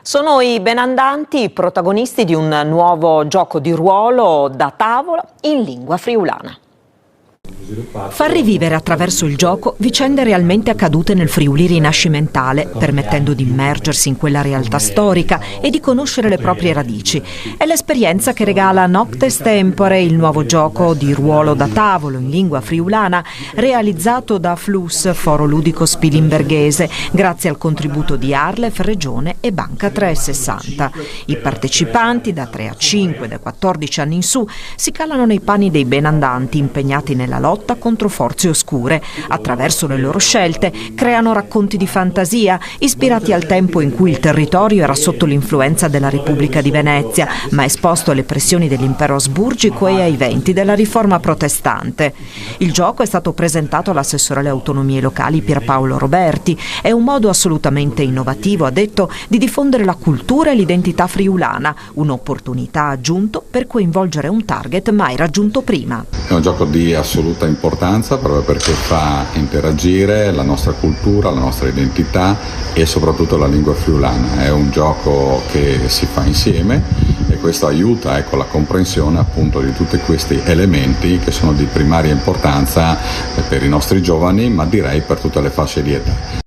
Sono i benandanti i protagonisti di un nuovo gioco di ruolo da tavola in lingua friulana. Far rivivere attraverso il gioco vicende realmente accadute nel Friuli rinascimentale, permettendo di immergersi in quella realtà storica e di conoscere le proprie radici. È l'esperienza che regala Noctes Tempore, il nuovo gioco di ruolo da tavolo in lingua friulana, realizzato da Flus, Foro Ludico Spilimberghese, grazie al contributo di Arlef, Regione e Banca 360. I partecipanti, da 3 a 5, da 14 anni in su, si calano nei panni dei benandanti impegnati nella lotta contro forze oscure. Attraverso le loro scelte creano racconti di fantasia ispirati al tempo in cui il territorio era sotto l'influenza della Repubblica di Venezia, ma esposto alle pressioni dell'impero asburgico e ai venti della riforma protestante. Il gioco è stato presentato all'assessore alle autonomie locali Pierpaolo Roberti. È un modo assolutamente innovativo, ha detto, di diffondere la cultura e l'identità friulana, un'opportunità aggiunto per coinvolgere un target mai raggiunto prima. È un gioco di assoluta importanza proprio perché fa interagire la nostra cultura, la nostra identità e soprattutto la lingua friulana. È un gioco che si fa insieme e questo aiuta la comprensione appunto di tutti questi elementi che sono di primaria importanza per i nostri giovani, ma direi per tutte le fasce di età.